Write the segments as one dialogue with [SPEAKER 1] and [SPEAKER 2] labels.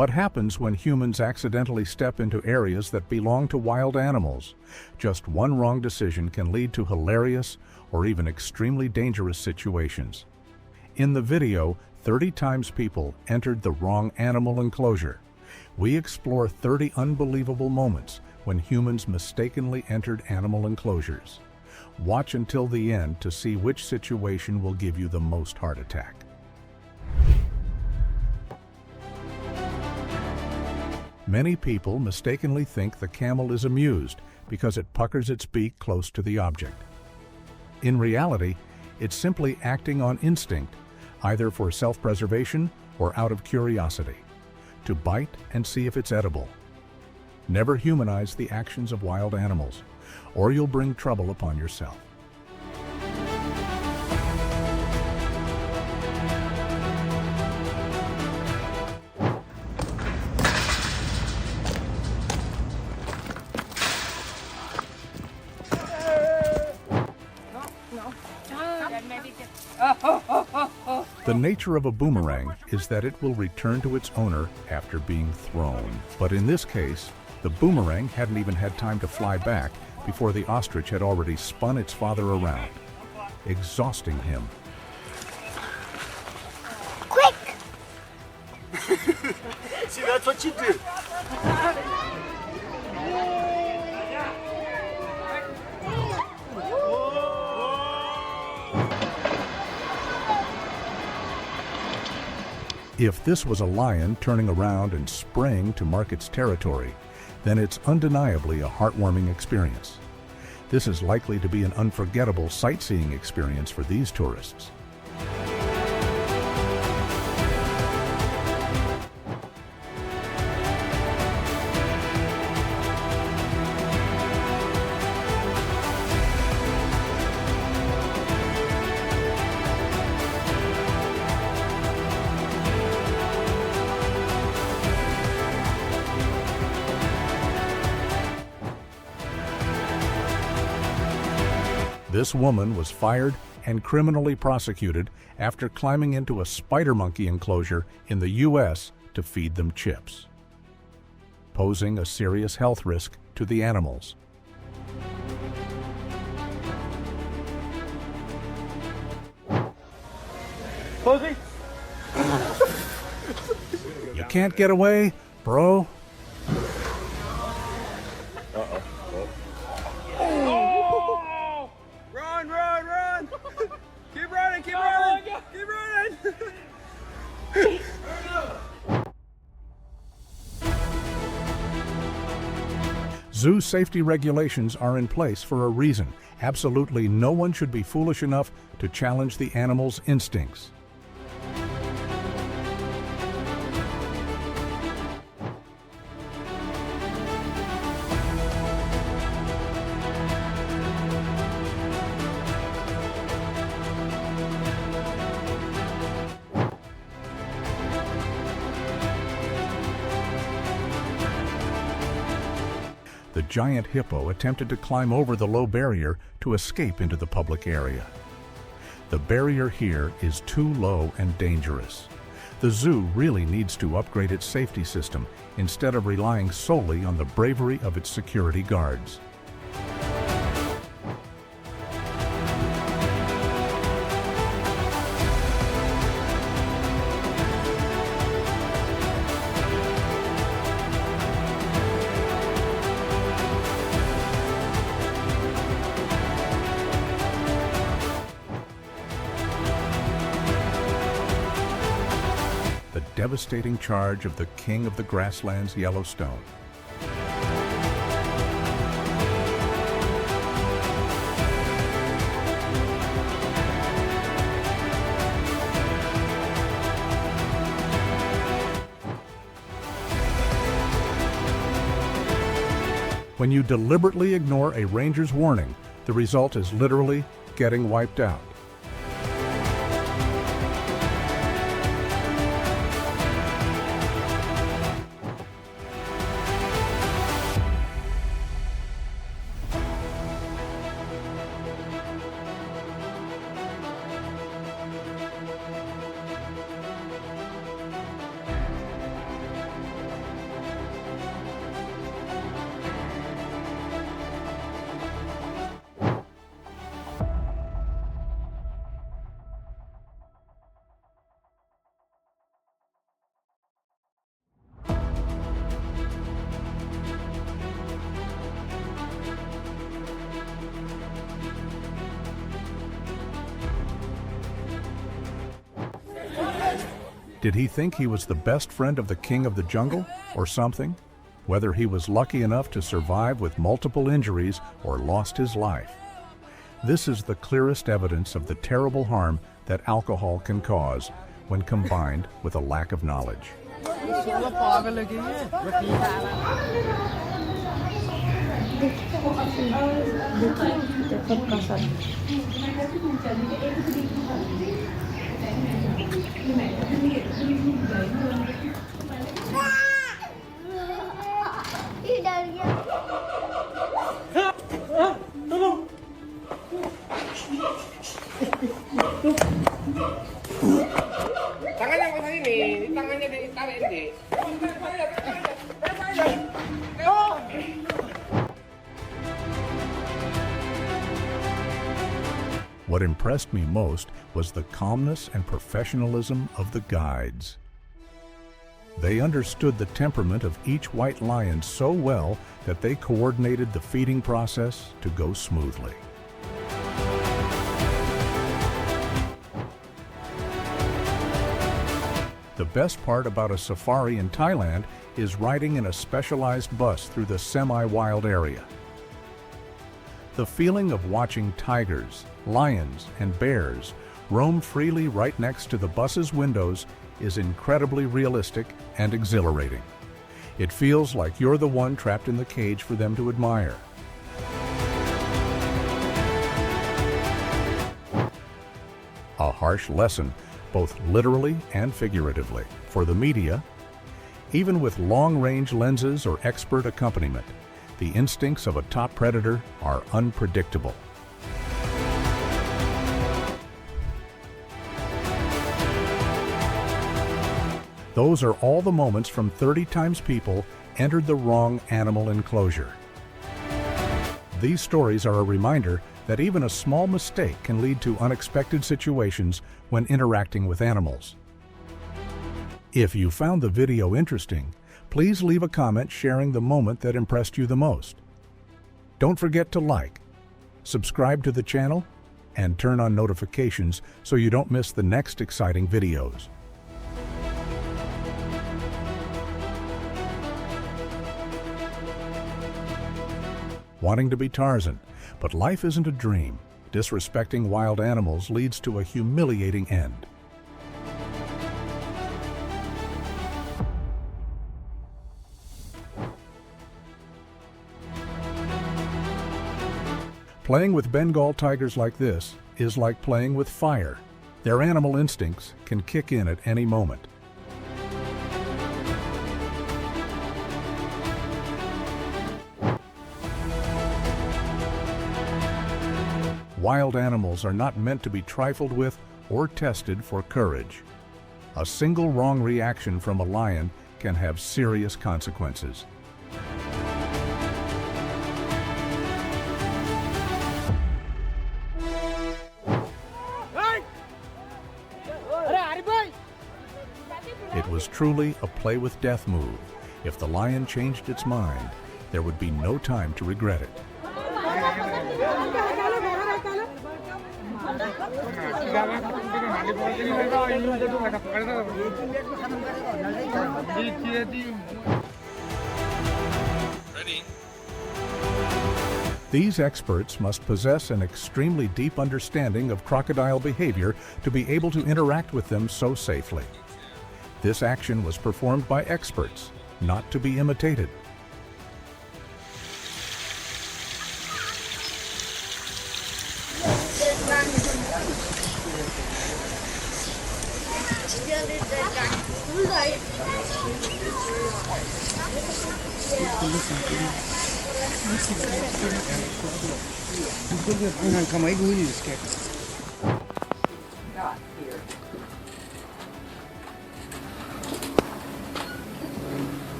[SPEAKER 1] What happens when humans accidentally step into areas that belong to wild animals? Just one wrong decision can lead to hilarious or even extremely dangerous situations. In the video, 30 times people entered the wrong animal enclosure. We explore 30 unbelievable moments when humans mistakenly entered animal enclosures. Watch until the end to see which situation will give you the most heart attack. Many people mistakenly think the camel is amused because it puckers its beak close to the object. In reality, it's simply acting on instinct, either for self-preservation or out of curiosity, to bite and see if it's edible. Never humanize the actions of wild animals, or you'll bring trouble upon yourself. The nature of a boomerang is that it will return to its owner after being thrown. But in this case, the boomerang hadn't even had time to fly back before the ostrich had already spun its father around, exhausting him.
[SPEAKER 2] Quick!
[SPEAKER 3] See, that's what you do.
[SPEAKER 1] If this was a lion turning around and spraying to mark its territory, then it's undeniably a heartwarming experience. This is likely to be an unforgettable sightseeing experience for these tourists. This woman was fired and criminally prosecuted after climbing into a spider monkey enclosure in the U.S. to feed them chips, posing a serious health risk to the animals.
[SPEAKER 3] Posey?
[SPEAKER 1] You can't get away, bro.
[SPEAKER 3] Run! Keep running! Keep running!
[SPEAKER 1] Zoo safety regulations are in place for a reason. Absolutely no one should be foolish enough to challenge the animal's instincts. The giant hippo attempted to climb over the low barrier to escape into the public area. The barrier here is too low and dangerous. The zoo really needs to upgrade its safety system instead of relying solely on the bravery of its security guards. The devastating charge of the king of the grasslands, Yellowstone. When you deliberately ignore a ranger's warning, the result is literally getting wiped out. Did he think he was the best friend of the king of the jungle, or something? Whether he was lucky enough to survive with multiple injuries or lost his life. This is the clearest evidence of the terrible harm that alcohol can cause when combined with a lack of knowledge.
[SPEAKER 2] Tangannya ke sini, tangannya ditarik ini.
[SPEAKER 1] What impressed me most was the calmness and professionalism of the guides. They understood the temperament of each white lion so well that they coordinated the feeding process to go smoothly. The best part about a safari in Thailand is riding in a specialized bus through the semi-wild area. The feeling of watching tigers, lions, and bears roam freely right next to the bus's windows is incredibly realistic and exhilarating. It feels like you're the one trapped in the cage for them to admire. A harsh lesson, both literally and figuratively, for the media. Even with long-range lenses or expert accompaniment, the instincts of a top predator are unpredictable. Those are all the moments from 30 times people entered the wrong animal enclosure. These stories are a reminder that even a small mistake can lead to unexpected situations when interacting with animals. If you found the video interesting, please leave a comment sharing the moment that impressed you the most. Don't forget to like, subscribe to the channel, and turn on notifications so you don't miss the next exciting videos. Wanting to be Tarzan, but life isn't a dream. Disrespecting wild animals leads to a humiliating end. Playing with Bengal tigers like this is like playing with fire. Their animal instincts can kick in at any moment. Wild animals are not meant to be trifled with or tested for courage. A single wrong reaction from a lion can have serious consequences. It was truly a play with death move. If the lion changed its mind, there would be no time to regret it.
[SPEAKER 4] Ready?
[SPEAKER 1] These experts must possess an extremely deep understanding of crocodile behavior to be able to interact with them so safely. This action was performed by experts, not to be imitated.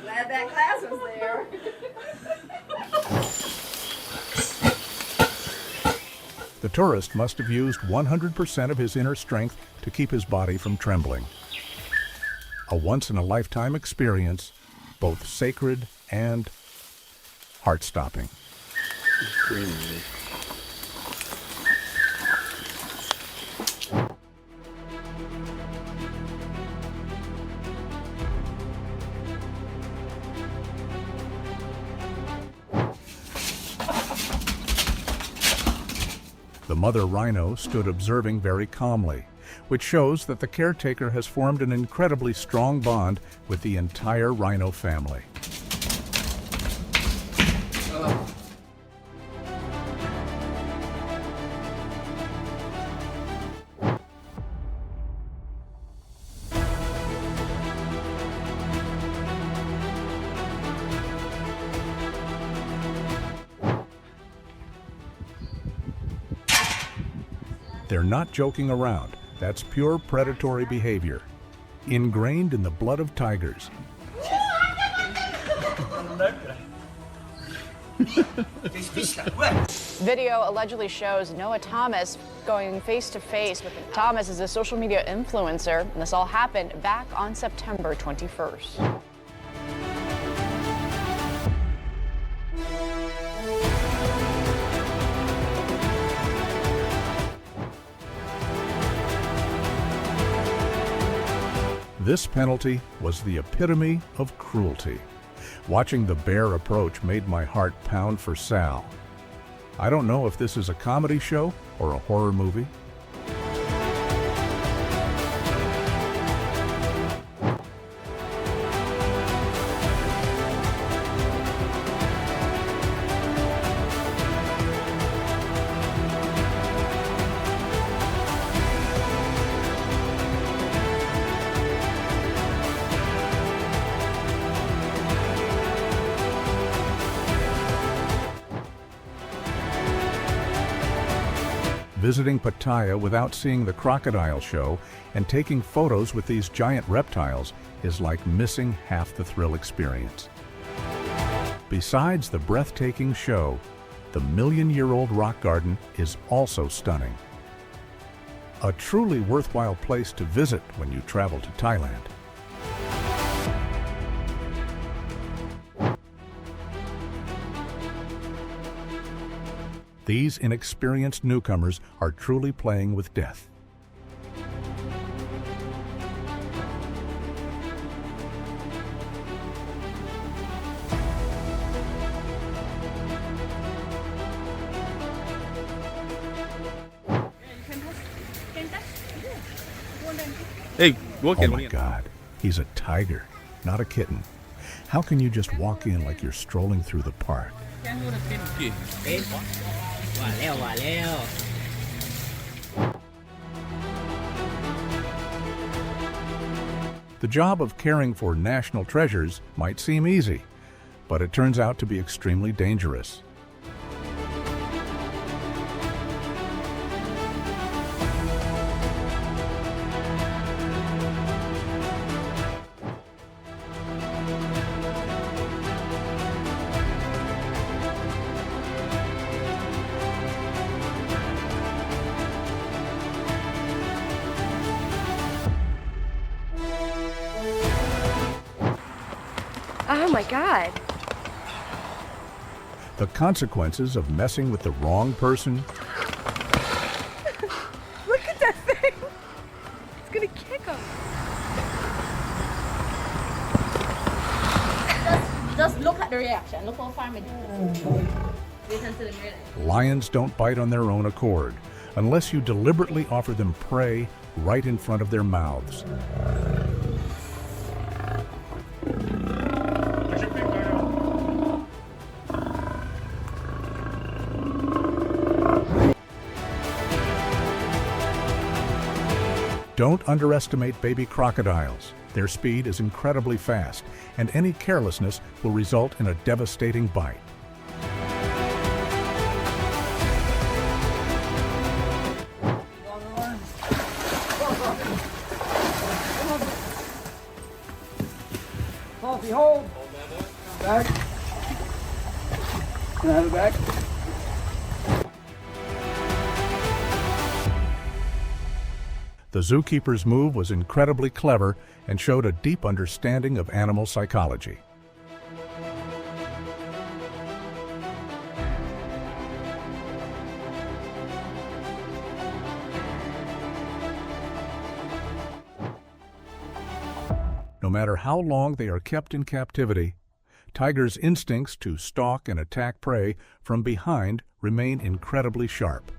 [SPEAKER 5] Glad that class was there.
[SPEAKER 1] The tourist must have used 100% of his inner strength to keep his body from trembling. A once-in-a-lifetime experience, both sacred and heart-stopping. The mother rhino stood observing very calmly, which shows that the caretaker has formed an incredibly strong bond with the entire rhino family. They're not joking around. That's pure predatory behavior, ingrained in the blood of tigers.
[SPEAKER 4] Video allegedly shows Noah Thomas going face-to-face with Thomas is a social media influencer, and this all happened back on September 21st.
[SPEAKER 1] This penalty was the epitome of cruelty. Watching the bear approach made my heart pound for Sal. I don't know if this is a comedy show or a horror movie. Visiting Pattaya without seeing the crocodile show and taking photos with these giant reptiles is like missing half the thrill experience. Besides the breathtaking show, the million-year-old rock garden is also stunning. A truly worthwhile place to visit when you travel to Thailand. These inexperienced newcomers are truly playing with death.
[SPEAKER 3] Hey,
[SPEAKER 1] oh my God, he's a tiger, not a kitten. How can you just walk in like you're strolling through the park? The job of caring for national treasures might seem easy, but it turns out to be extremely dangerous.
[SPEAKER 6] Oh my God.
[SPEAKER 1] The consequences of messing with the wrong person.
[SPEAKER 6] Look at that thing. It's gonna kick him.
[SPEAKER 5] Just look at the reaction. Look how far me did.
[SPEAKER 1] Lions don't bite on their own accord, unless you deliberately offer them prey right in front of their mouths. Don't underestimate baby crocodiles. Their speed is incredibly fast, and any carelessness will result in a devastating bite.
[SPEAKER 3] Coffee, hold. Back. Can I have it back?
[SPEAKER 1] The zookeeper's move was incredibly clever and showed a deep understanding of animal psychology. matter how long they are kept in captivity, tigers' instincts to stalk and attack prey from behind remain incredibly sharp.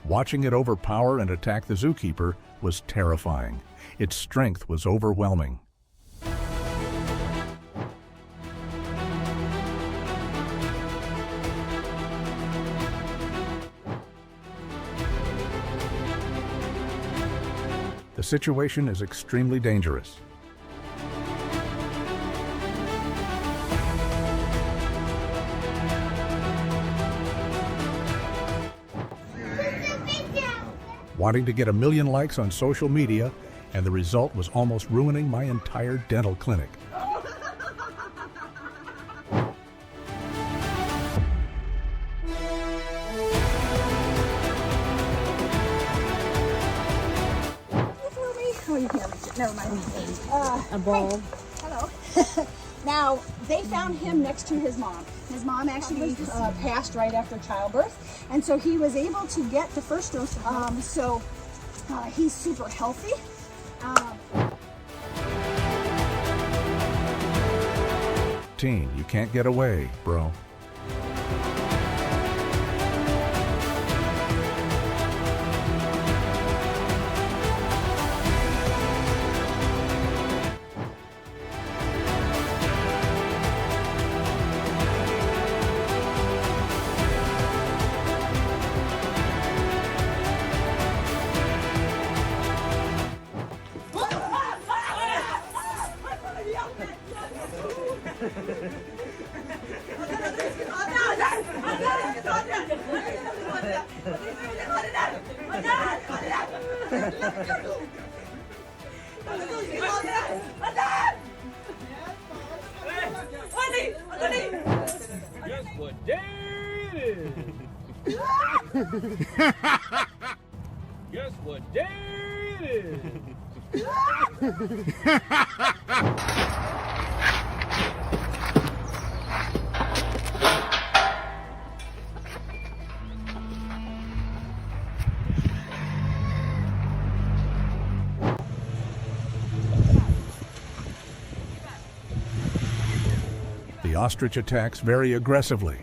[SPEAKER 1] Watching it overpower and attack the zookeeper was terrifying. Its strength was overwhelming. The situation is extremely dangerous. Wanting to get 1 million likes on social media, and the result was almost ruining my entire dental clinic.
[SPEAKER 6] Oh, you can't reach it. Never mind.
[SPEAKER 7] A ball.
[SPEAKER 6] Hello. Now, they found him next to his mom. His mom actually passed right after childbirth, and so he was able to get the first dose. He's super healthy.
[SPEAKER 1] Teen, you can't get away, bro.
[SPEAKER 3] Guess what day it is? Guess what day it is?
[SPEAKER 1] The ostrich attacks very aggressively.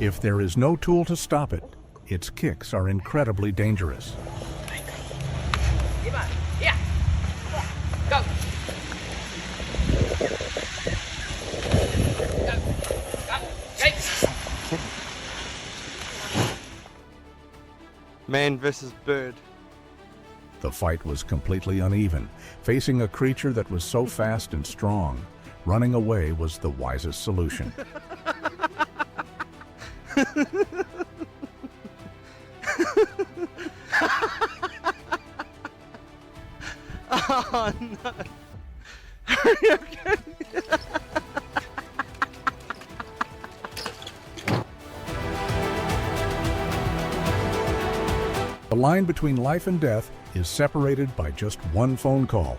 [SPEAKER 1] If there is no tool to stop it, its kicks are incredibly dangerous.
[SPEAKER 2] Yeah. Go.
[SPEAKER 8] Man versus bird.
[SPEAKER 1] The fight was completely uneven. Facing a creature that was so fast and strong, running away was the wisest solution.
[SPEAKER 8] Oh no. Hurry up,
[SPEAKER 1] The line between life and death is separated by just one phone call.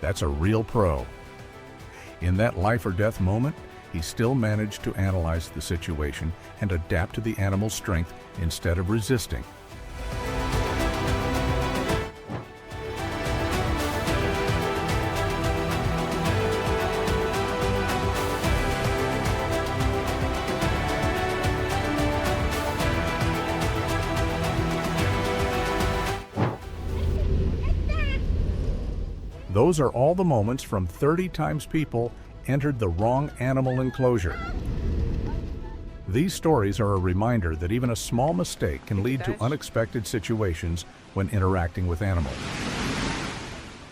[SPEAKER 1] That's a real pro. In that life or death moment, he still managed to analyze the situation and adapt to the animal's strength instead of resisting. Those are all the moments from 30 times people entered the wrong animal enclosure. These stories are a reminder that even a small mistake can lead to unexpected situations when interacting with animals.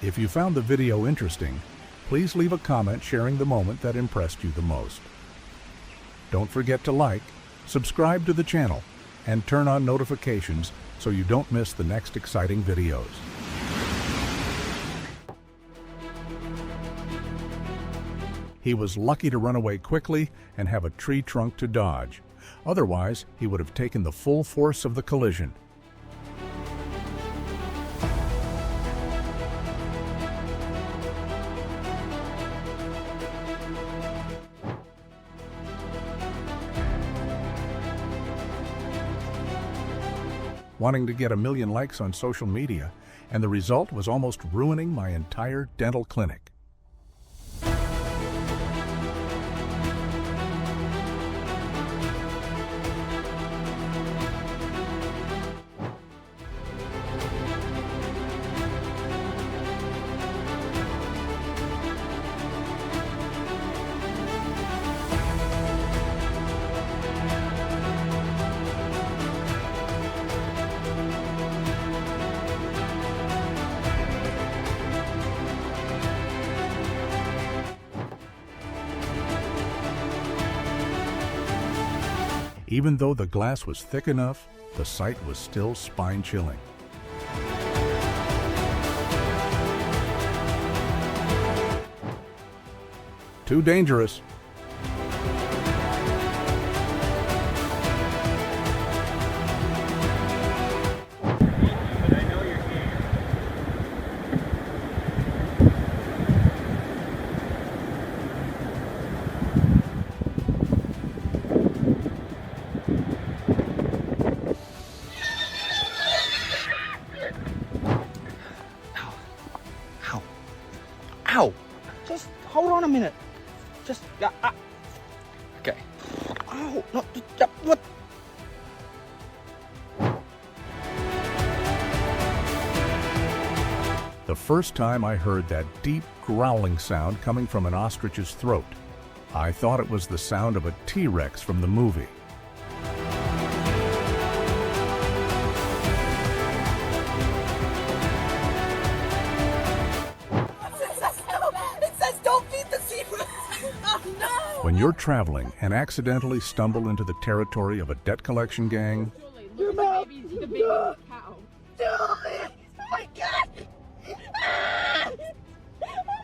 [SPEAKER 1] If you found the video interesting, please leave a comment sharing the moment that impressed you the most. Don't forget to like, subscribe to the channel, and turn on notifications so you don't miss the next exciting videos. He was lucky to run away quickly and have a tree trunk to dodge. Otherwise, he would have taken the full force of the collision. Wanting to get 1 million likes on social media, and the result was almost ruining my entire dental clinic. Even though the glass was thick enough, the sight was still spine-chilling. Too dangerous.
[SPEAKER 8] Ow! Just hold on a minute. Just okay. Ow! No, what?
[SPEAKER 1] The first time I heard that deep growling sound coming from an ostrich's throat, I thought it was the sound of a T-Rex from the movie. When you're traveling and accidentally stumble into the territory of a debt collection gang,
[SPEAKER 2] Look at the baby cow.
[SPEAKER 6] Oh my God! Ah! Oh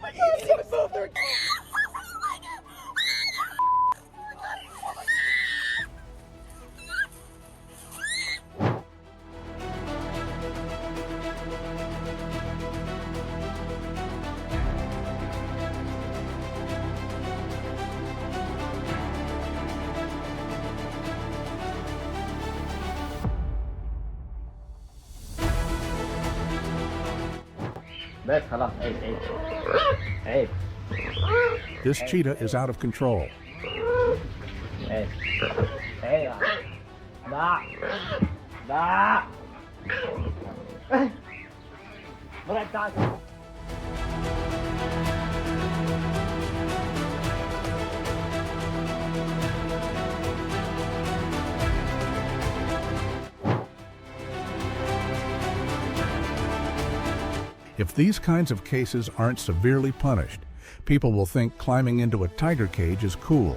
[SPEAKER 6] my God! He's gonna move there.
[SPEAKER 3] Hey.
[SPEAKER 1] this cheetah is out of control.
[SPEAKER 3] Hey. Hey. Da. Da. What I thought.
[SPEAKER 1] If these kinds of cases aren't severely punished, people will think climbing into a tiger cage is cool.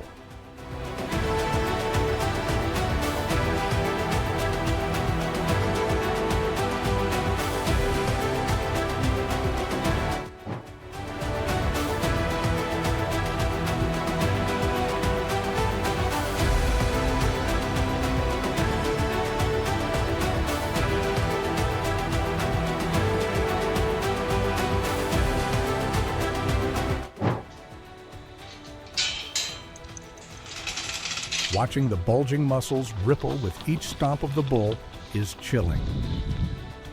[SPEAKER 1] Watching the bulging muscles ripple with each stomp of the bull is chilling.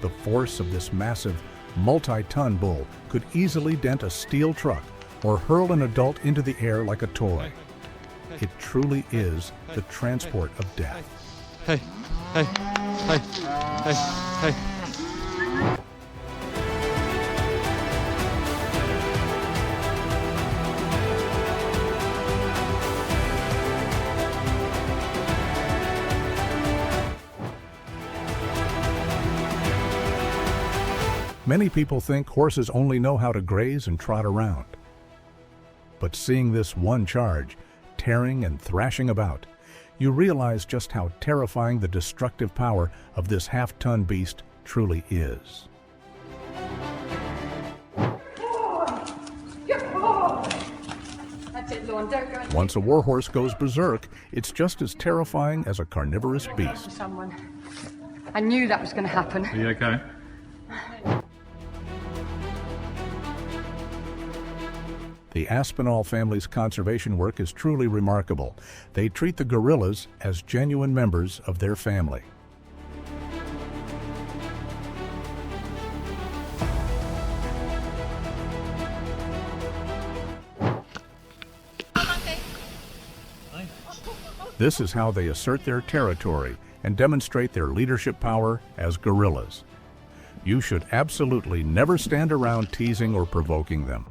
[SPEAKER 1] The force of this massive, multi-ton bull could easily dent a steel truck or hurl an adult into the air like a toy. It truly is the transport of death.
[SPEAKER 8] Hey, hey, hey, hey, hey.
[SPEAKER 1] Many people think horses only know how to graze and trot around. But seeing this one charge, tearing and thrashing about, you realize just how terrifying the destructive power of this half-ton beast truly is. Once a warhorse goes berserk, it's just as terrifying as a carnivorous beast.
[SPEAKER 2] Someone. I knew that was going to happen.
[SPEAKER 3] Are you okay?
[SPEAKER 1] The Aspinall family's conservation work is truly remarkable. They treat the gorillas as genuine members of their family. This is how they assert their territory and demonstrate their leadership power as gorillas. You should absolutely never stand around teasing or provoking them.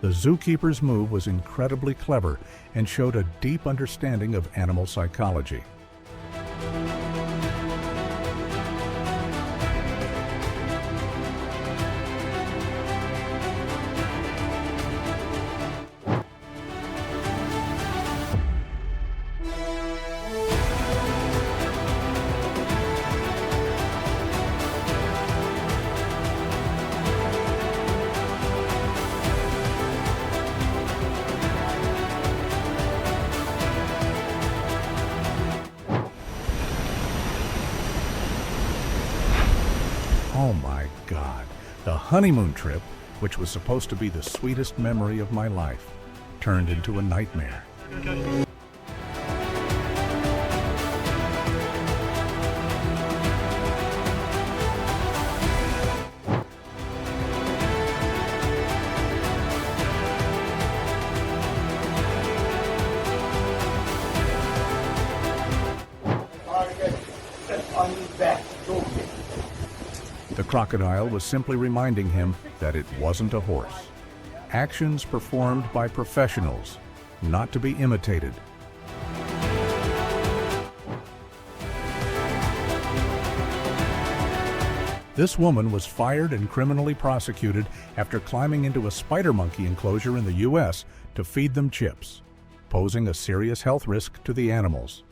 [SPEAKER 1] The zookeeper's move was incredibly clever and showed a deep understanding of animal psychology. Oh my God, the honeymoon trip, which was supposed to be the sweetest memory of my life, turned into a nightmare. The crocodile was simply reminding him that it wasn't a horse. Actions performed by professionals, not to be imitated. This woman was fired and criminally prosecuted after climbing into a spider monkey enclosure in the U.S. to feed them chips, posing a serious health risk to the animals.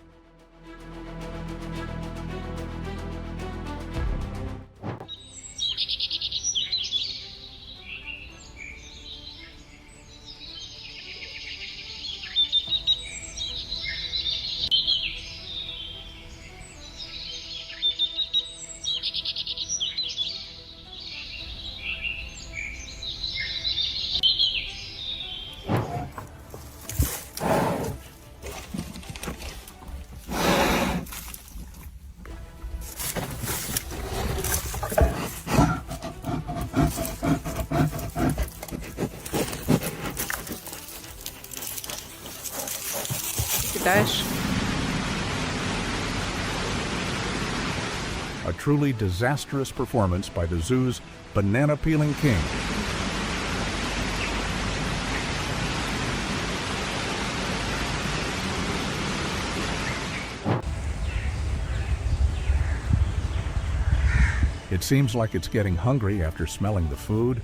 [SPEAKER 1] A truly disastrous performance by the zoo's banana-peeling king. It seems like it's getting hungry after smelling the food.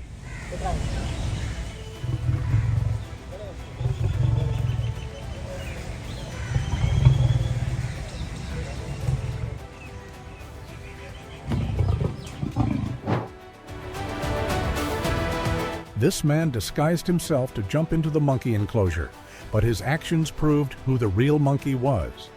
[SPEAKER 1] This man disguised himself to jump into the monkey enclosure, but his actions proved who the real monkey was.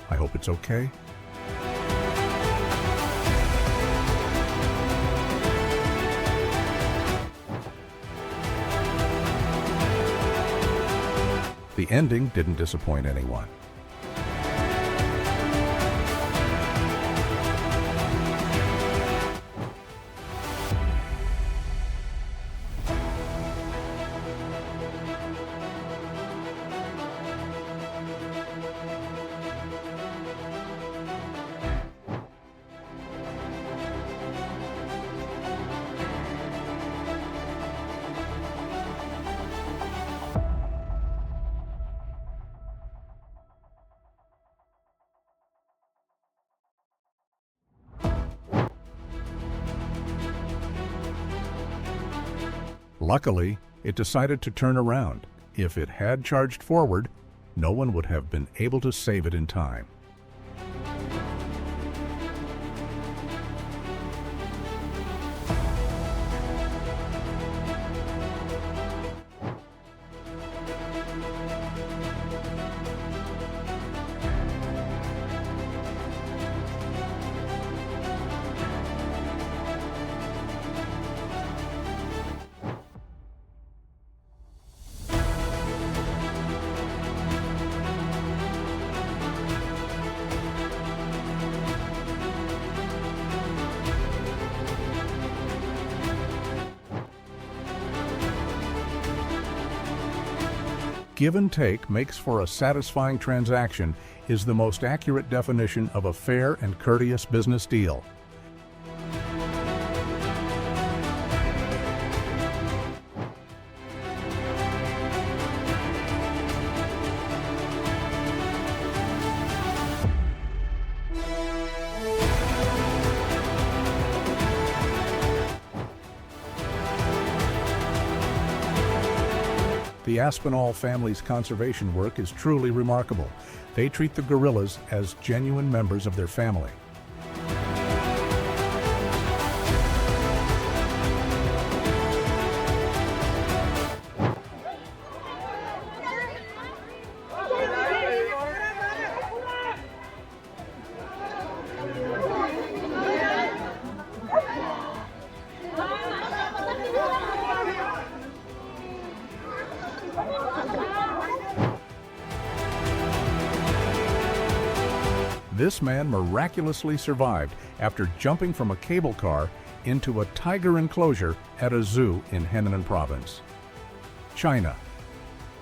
[SPEAKER 1] I hope it's okay. The ending didn't disappoint anyone. Luckily, it decided to turn around. If it had charged forward, no one would have been able to save it in time. Give and take makes for a satisfying transaction is the most accurate definition of a fair and courteous business deal. The Aspinall family's conservation work is truly remarkable. They treat the gorillas as genuine members of their family. This man miraculously survived after jumping from a cable car into a tiger enclosure at a zoo in Henan province, China.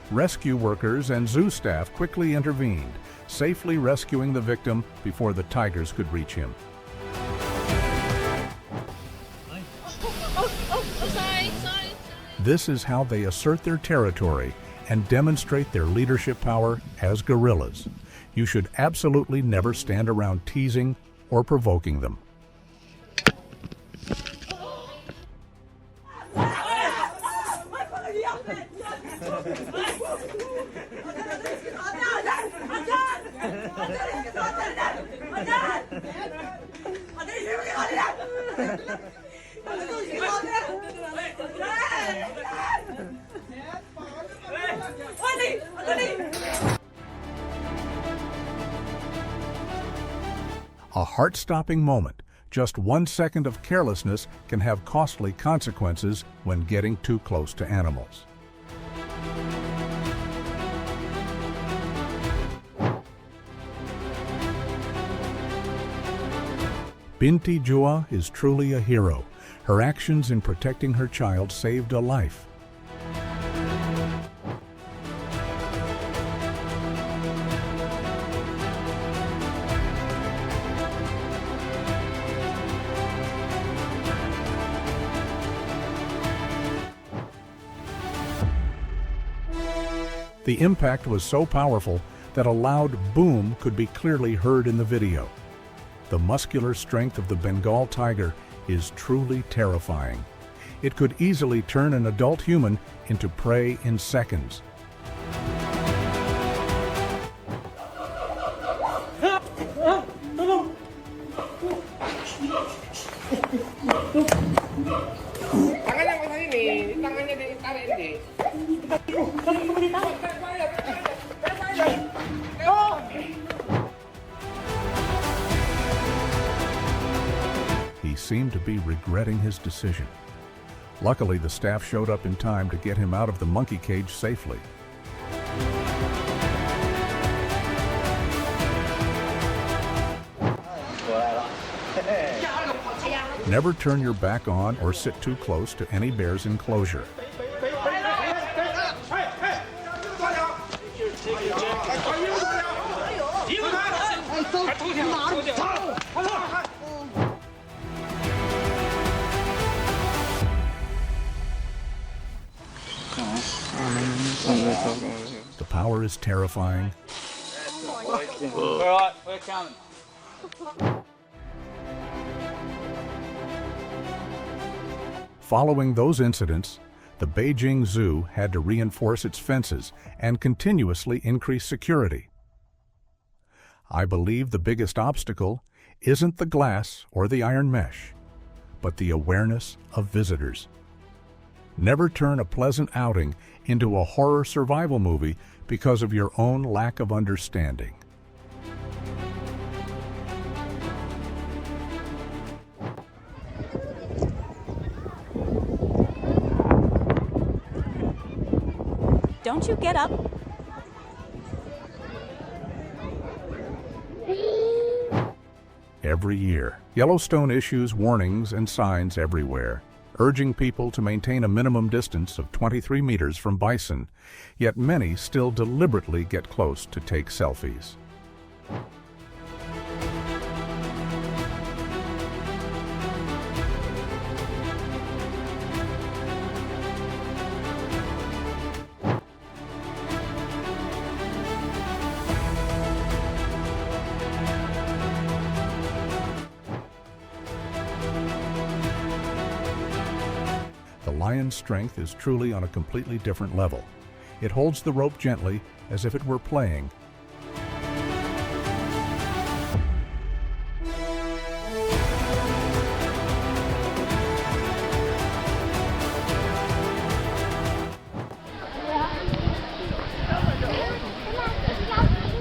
[SPEAKER 1] Rescue workers and zoo staff quickly intervened, safely rescuing the victim before the tigers could reach him. This is how they assert their territory and demonstrate their leadership power as gorillas. You should absolutely never stand around teasing or provoking them. A heart-stopping moment. Just 1 second of carelessness can have costly consequences when getting too close to animals. Binti Jua is truly a hero. Her actions in protecting her child saved a life. The impact was so powerful that a loud boom could be clearly heard in the video. The muscular strength of the Bengal tiger is truly terrifying. It could easily turn an adult human into prey in seconds. He seemed to be regretting his decision. Luckily, the staff showed up in time to get him out of the monkey cage safely. Never turn your back on or sit too close to any bear's enclosure. The power is terrifying.
[SPEAKER 3] All right, we're coming.
[SPEAKER 1] Following those incidents, the Beijing Zoo had to reinforce its fences and continuously increase security. I believe the biggest obstacle isn't the glass or the iron mesh, but the awareness of visitors. Never turn a pleasant outing into a horror survival movie because of your own lack of understanding.
[SPEAKER 7] Don't you get up?
[SPEAKER 1] Every year, Yellowstone issues warnings and signs everywhere, urging people to maintain a minimum distance of 23 meters from bison, yet many still deliberately get close to take selfies. The lion's strength is truly on a completely different level. It holds the rope gently, as if it were playing.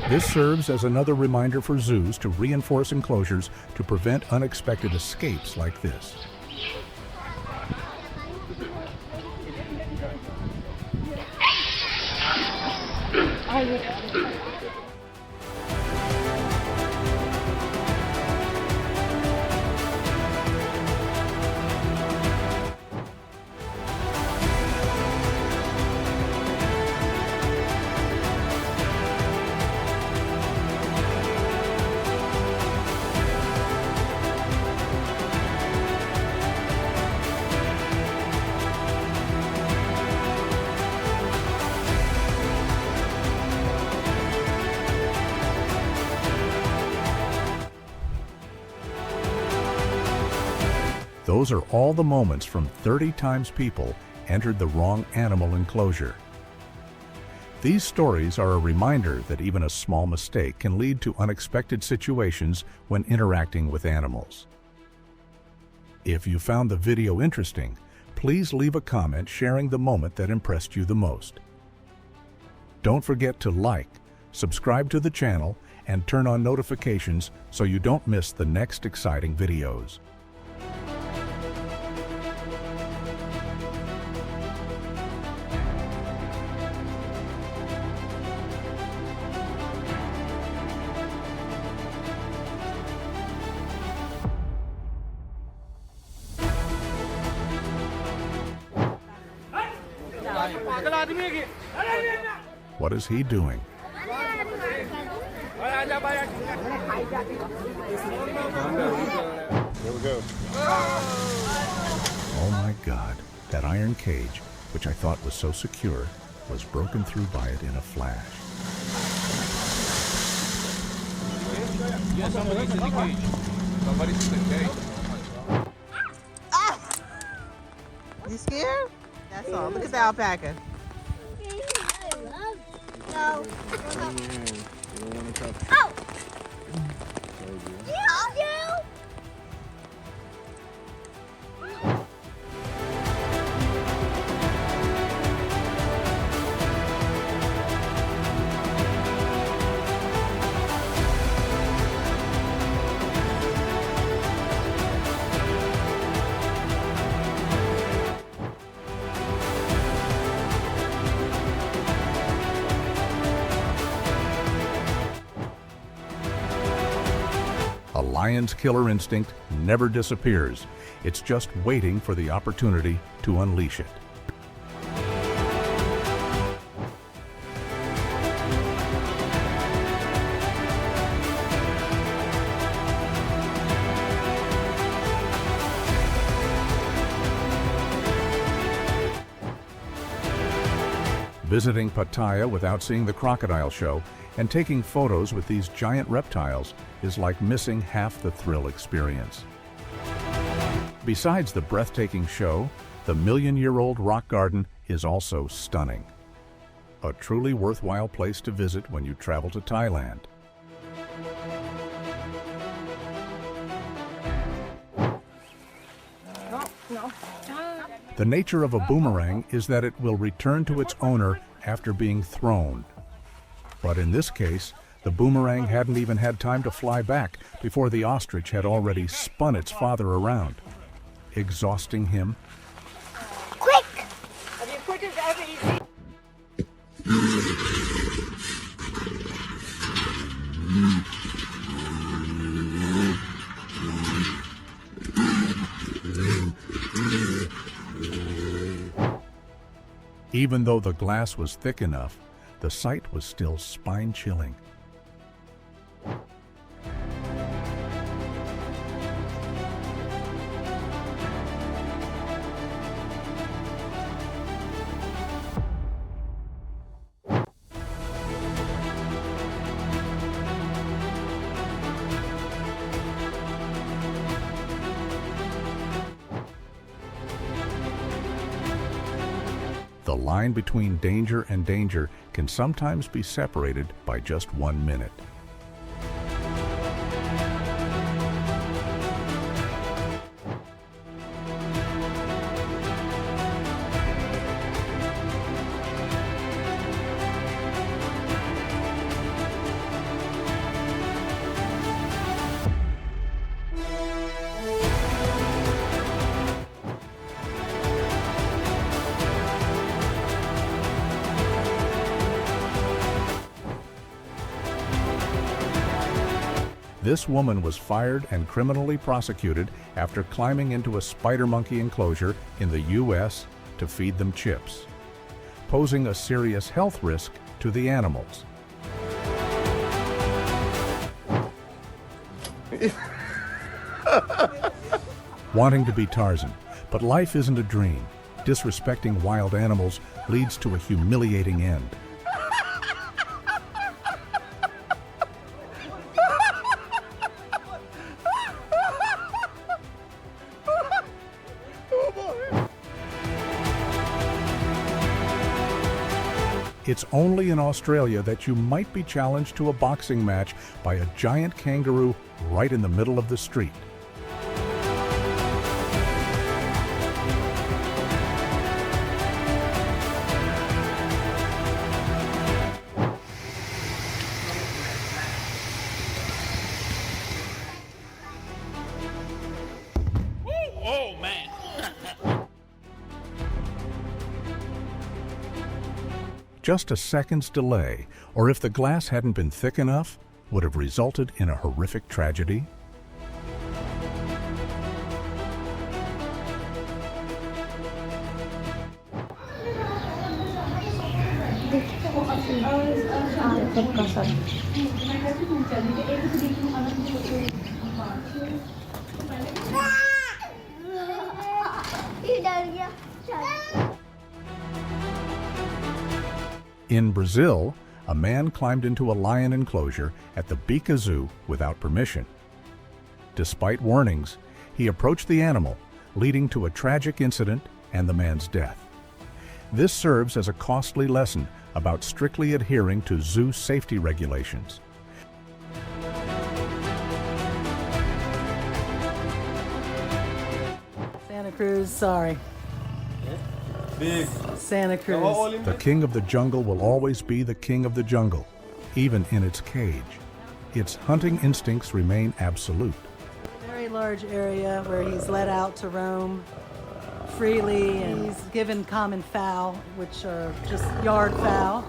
[SPEAKER 1] This serves as another reminder for zoos to reinforce enclosures to prevent unexpected escapes like this. Those are all the moments from 30 times people entered the wrong animal enclosure. These stories are a reminder that even a small mistake can lead to unexpected situations when interacting with animals. If you found the video interesting, please leave a comment sharing the moment that impressed you the most. Don't forget to like, subscribe to the channel, and turn on notifications so you don't miss the next exciting videos. What is he doing?
[SPEAKER 3] Here we go.
[SPEAKER 1] Oh my God, that iron cage, which I thought was so secure, was broken through by it in a flash.
[SPEAKER 8] Yeah, somebody's in the cage. Somebody's in the cage.
[SPEAKER 9] You scared? That's all. Look at the alpaca. No. Oh!
[SPEAKER 1] A lion's killer instinct never disappears. It's just waiting for the opportunity to unleash it. Visiting Pattaya without seeing the crocodile show and taking photos with these giant reptiles is like missing half the thrill experience. Besides the breathtaking show, the million-year-old rock garden is also stunning. A truly worthwhile place to visit when you travel to Thailand. The nature of a boomerang is that it will return to its owner after being thrown. But in this case, the boomerang hadn't even had time to fly back before the ostrich had already spun its father around, exhausting him.
[SPEAKER 9] Quick! Have you put it over easy?
[SPEAKER 1] Even though the glass was thick enough, the sight was still spine-chilling. The line between danger and danger can sometimes be separated by just 1 minute. This woman was fired and criminally prosecuted after climbing into a spider monkey enclosure in the U.S. to feed them chips, posing a serious health risk to the animals. Wanting to be Tarzan, but life isn't a dream. Disrespecting wild animals leads to a humiliating end. It's only in Australia that you might be challenged to a boxing match by a giant kangaroo right in the middle of the street.
[SPEAKER 3] Oh, man.
[SPEAKER 1] Just a second's delay, or if the glass hadn't been thick enough, would have resulted in a horrific tragedy. In Brazil, a man climbed into a lion enclosure at the Beca Zoo without permission. Despite warnings, he approached the animal, leading to a tragic incident and the man's death. This serves as a costly lesson about strictly adhering to zoo safety regulations.
[SPEAKER 10] Santa Cruz, sorry. Santa Cruz.
[SPEAKER 1] The king of the jungle will always be the king of the jungle, even in its cage. Its hunting instincts remain absolute.
[SPEAKER 10] Very large area where he's let out to roam freely, and he's given common fowl, which are just yard fowl.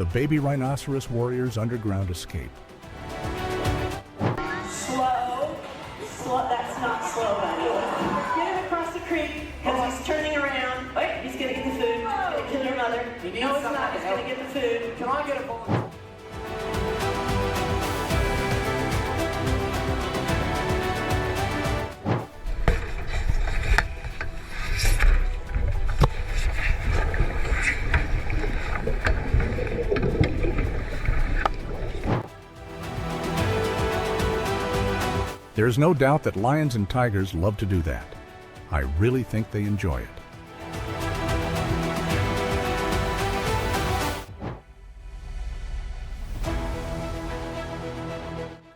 [SPEAKER 1] the baby rhinoceros warrior's underground escape.
[SPEAKER 11] Slow. That's not slow, buddy. Get him across the creek because he's turning around. Wait, he's going to get the food. He's going to kill your mother. No, it's not. He's going to get the food. Can I get a ball?
[SPEAKER 1] There's no doubt that lions and tigers love to do that. I really think they enjoy it.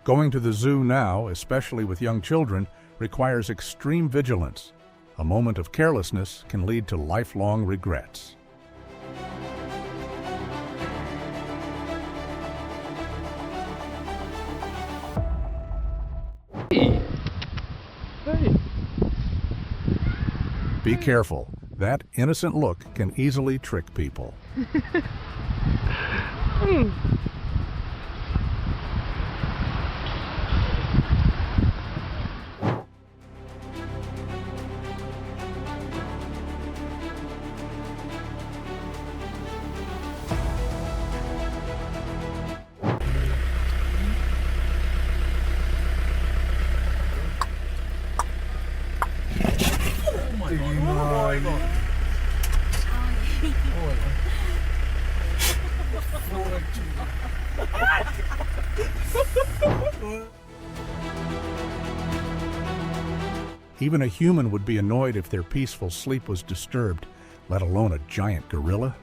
[SPEAKER 1] Going to the zoo now, especially with young children, requires extreme vigilance. A moment of carelessness can lead to lifelong regrets. Be careful. That innocent look can easily trick people. Even a human would be annoyed if their peaceful sleep was disturbed, let alone a giant gorilla.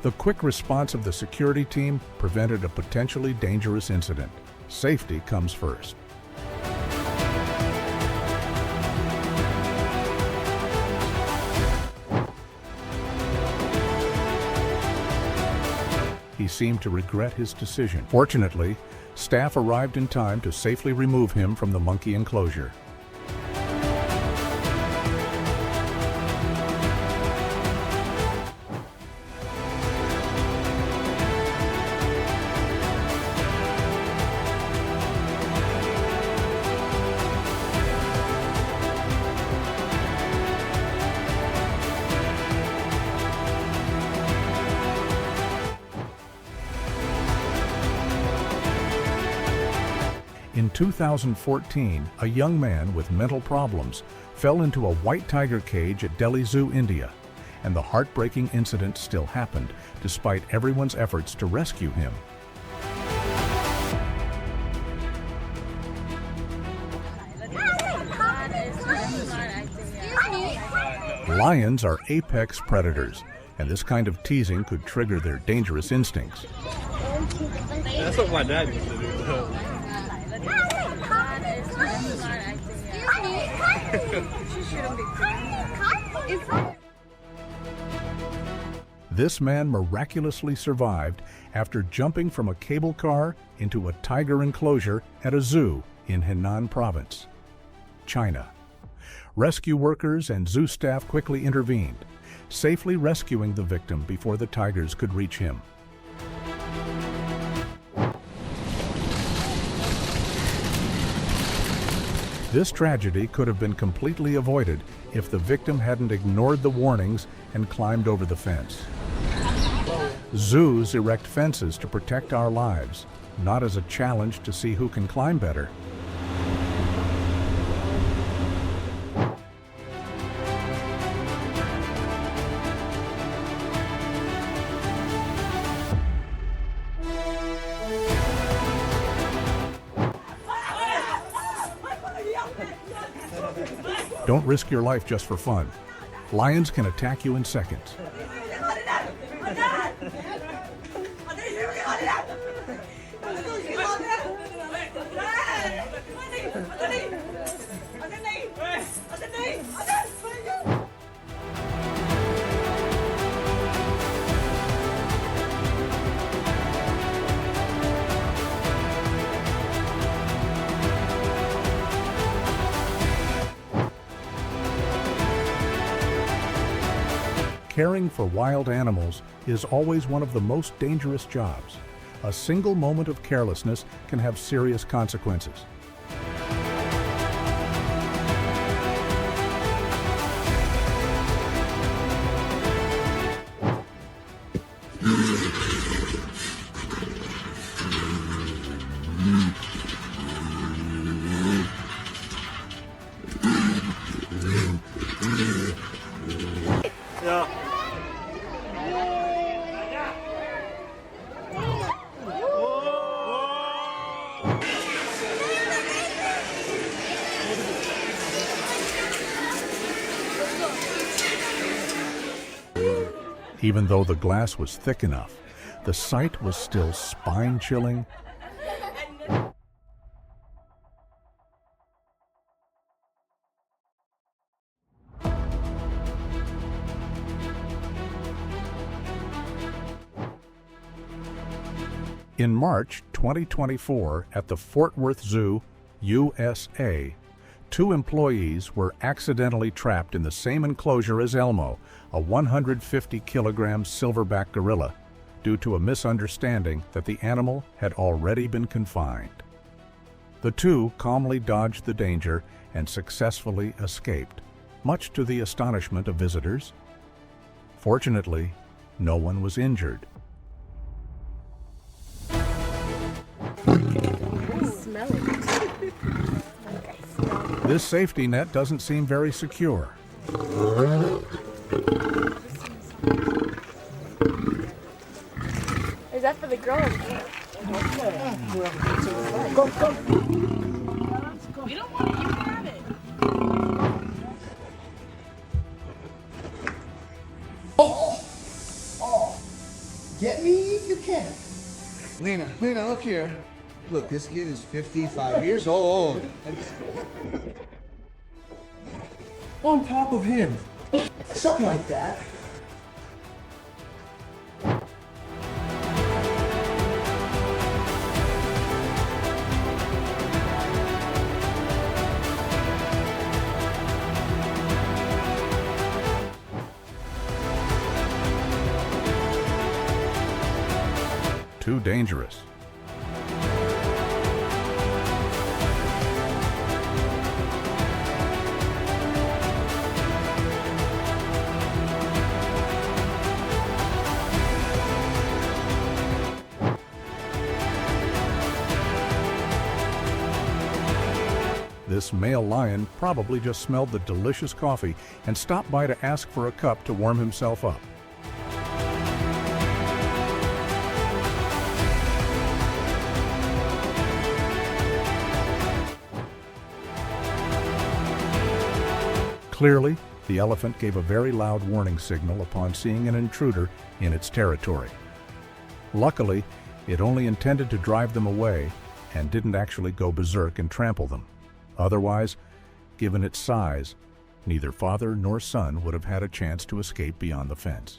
[SPEAKER 1] The quick response of the security team prevented a potentially dangerous incident. Safety comes first. He seemed to regret his decision. Fortunately, staff arrived in time to safely remove him from the monkey enclosure. In 2014, a young man with mental problems fell into a white tiger cage at Delhi Zoo, India, and the heartbreaking incident still happened despite everyone's efforts to rescue him. Lions are apex predators, and this kind of teasing could trigger their dangerous instincts.
[SPEAKER 3] That's what my dad used to do.
[SPEAKER 1] This man miraculously survived after jumping from a cable car into a tiger enclosure at a zoo in Henan province, China. Rescue workers and zoo staff quickly intervened, safely rescuing the victim before the tigers could reach him. This tragedy could have been completely avoided if the victim hadn't ignored the warnings and climbed over the fence. Zoos erect fences to protect our lives, not as a challenge to see who can climb better. Don't risk your life just for fun. Lions can attack you in seconds. Caring for wild animals is always one of the most dangerous jobs. A single moment of carelessness can have serious consequences. Even though the glass was thick enough, the sight was still spine-chilling. In March 2024, at the Fort Worth Zoo, USA, 2 employees were accidentally trapped in the same enclosure as Elmo, a 150-kilogram silverback gorilla, due to a misunderstanding that the animal had already been confined. The 2 calmly dodged the danger and successfully escaped, much to the astonishment of visitors. Fortunately, no one was injured.
[SPEAKER 9] Smell it.
[SPEAKER 1] This safety net doesn't seem very secure.
[SPEAKER 9] Is that for the girl or the boy?
[SPEAKER 5] We don't want to grab it.
[SPEAKER 12] Get me if you can. Lena, look here. Look, this kid is 55 years old. On top of him. Something like that.
[SPEAKER 1] Too dangerous. This male lion probably just smelled the delicious coffee and stopped by to ask for a cup to warm himself up. Clearly, the elephant gave a very loud warning signal upon seeing an intruder in its territory. Luckily, it only intended to drive them away and didn't actually go berserk and trample them. Otherwise, given its size, neither father nor son would have had a chance to escape beyond the fence.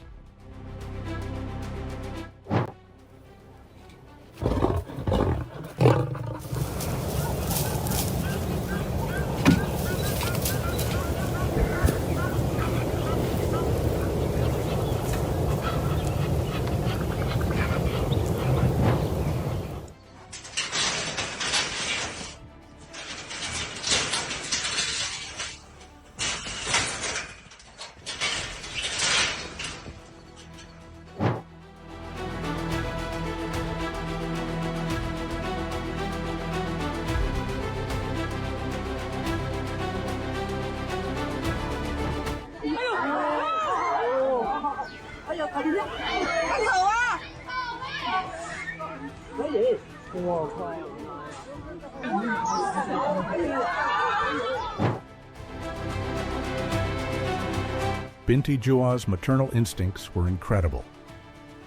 [SPEAKER 1] Binti Jua's maternal instincts were incredible.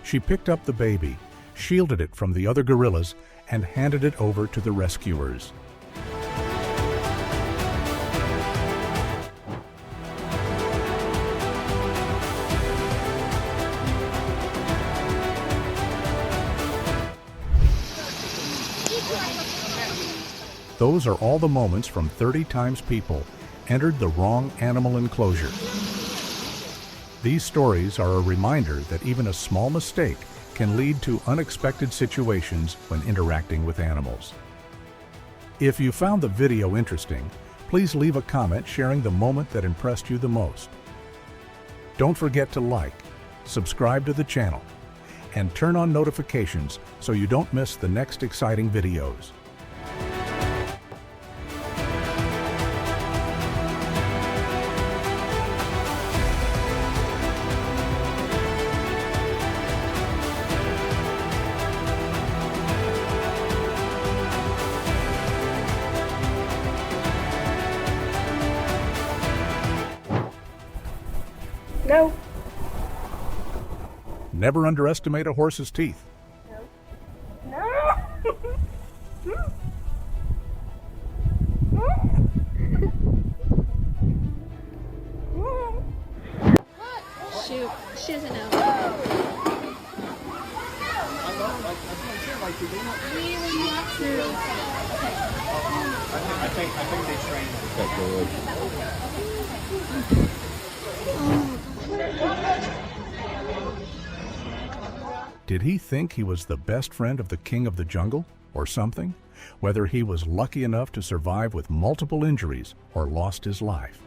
[SPEAKER 1] She picked up the baby, shielded it from the other gorillas, and handed it over to the rescuers. Those are all the moments from 30 times people entered the wrong animal enclosure. These stories are a reminder that even a small mistake can lead to unexpected situations when interacting with animals. If you found the video interesting, please leave a comment sharing the moment that impressed you the most. Don't forget to like, subscribe to the channel, and turn on notifications so you don't miss the next exciting videos.
[SPEAKER 9] No.
[SPEAKER 1] Never underestimate a horse's teeth.
[SPEAKER 9] No.
[SPEAKER 5] Shoot, she doesn't know. Really not true.
[SPEAKER 8] I think they train.
[SPEAKER 1] Did he think he was the best friend of the king of the jungle, or something? Whether he was lucky enough to survive with multiple injuries or lost his life.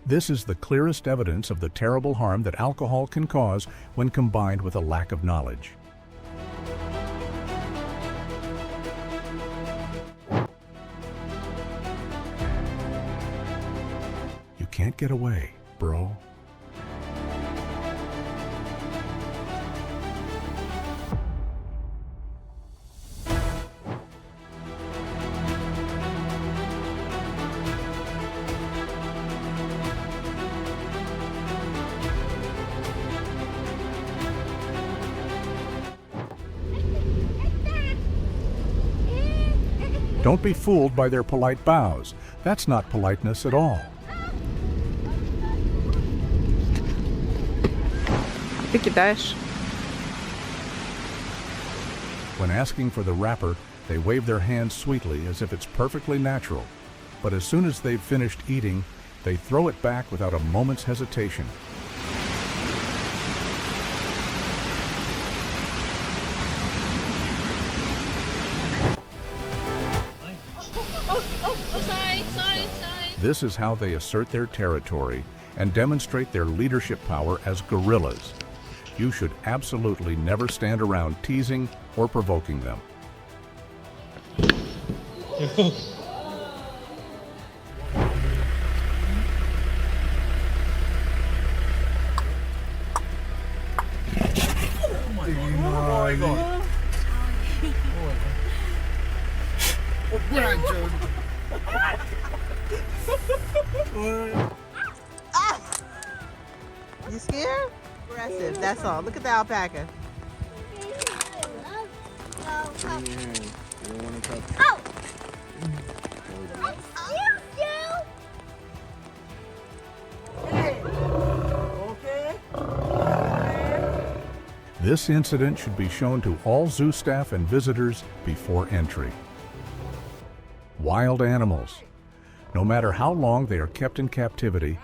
[SPEAKER 1] This is the clearest evidence of the terrible harm that alcohol can cause when combined with a lack of knowledge. You can't get away, bro. Don't be fooled by their polite bows. That's not politeness at all. When asking for the wrapper, they wave their hands sweetly as if it's perfectly natural. But as soon as they've finished eating, they throw it back without a moment's hesitation. This is how they assert their territory and demonstrate their leadership power as gorillas. You should absolutely never stand around teasing or provoking them.
[SPEAKER 13] You scared? Aggressive, that's all. Look at the alpaca.
[SPEAKER 1] This incident should be shown to all zoo staff and visitors before entry. Wild animals, no matter how long they are kept in captivity,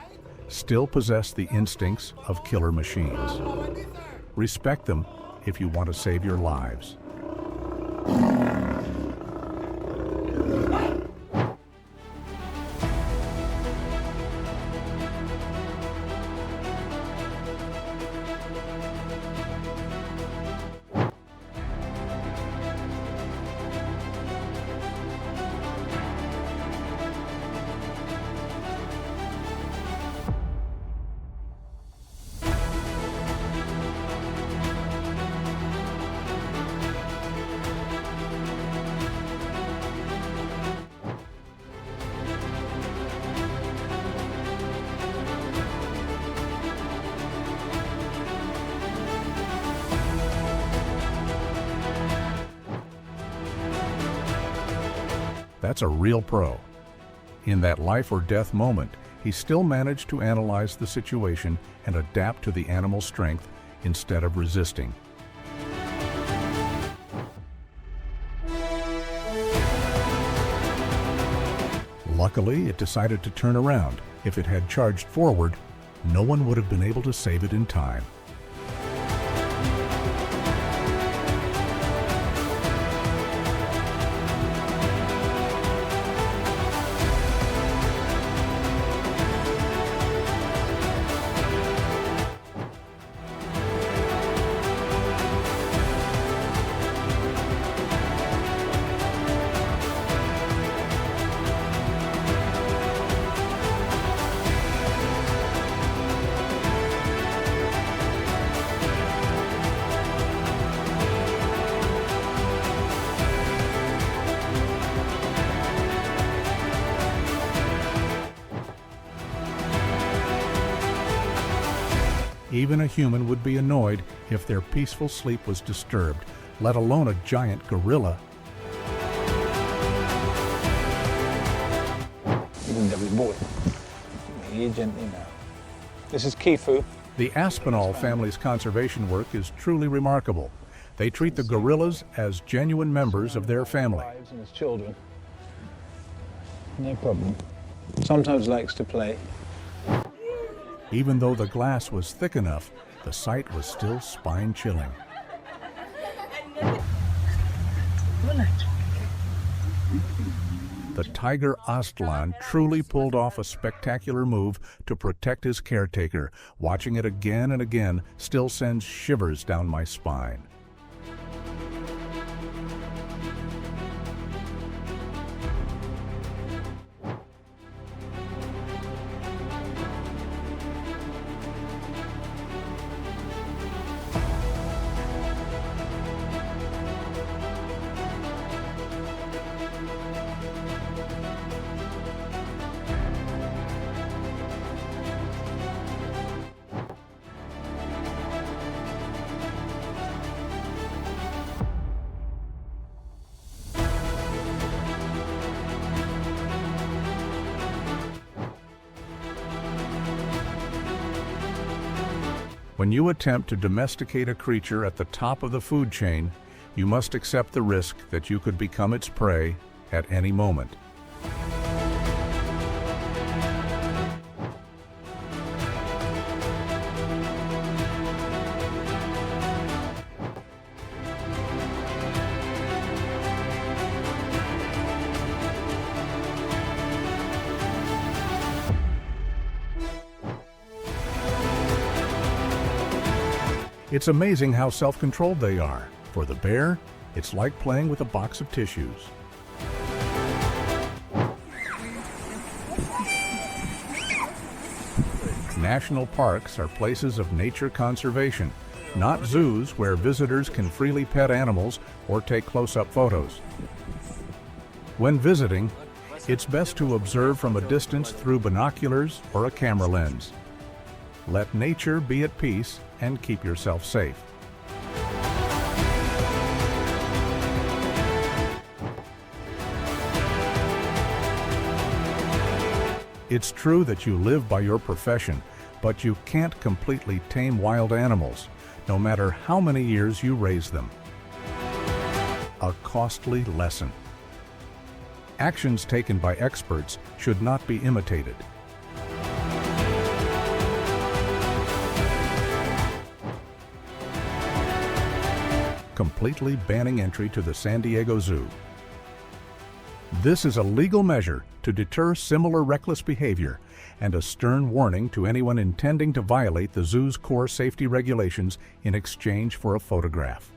[SPEAKER 1] still possess the instincts of killer machines. Respect them if you want to save your lives. That's a real pro. In that life or death moment, he still managed to analyze the situation and adapt to the animal's strength instead of resisting. Luckily, it decided to turn around. If it had charged forward, no one would have been able to save it in time. Even a human would be annoyed if their peaceful sleep was disturbed, let alone a giant gorilla.
[SPEAKER 14] This is Kifu.
[SPEAKER 1] The Aspinall family's conservation work is truly remarkable. They treat the gorillas as genuine members of their family.
[SPEAKER 14] And his children. No problem. Sometimes likes to play.
[SPEAKER 1] Even though the glass was thick enough, the sight was still spine-chilling. The tiger Aztlan truly pulled off a spectacular move to protect his caretaker. Watching it again and again still sends shivers down my spine. When you attempt to domesticate a creature at the top of the food chain, you must accept the risk that you could become its prey at any moment. It's amazing how self-controlled they are. For the bear, it's like playing with a box of tissues. National parks are places of nature conservation, not zoos where visitors can freely pet animals or take close-up photos. When visiting, it's best to observe from a distance through binoculars or a camera lens. Let nature be at peace and keep yourself safe. It's true that you live by your profession, but you can't completely tame wild animals, no matter how many years you raise them. A costly lesson. Actions taken by experts should not be imitated. Completely banning entry to the San Diego Zoo. This is a legal measure to deter similar reckless behavior and a stern warning to anyone intending to violate the zoo's core safety regulations in exchange for a photograph.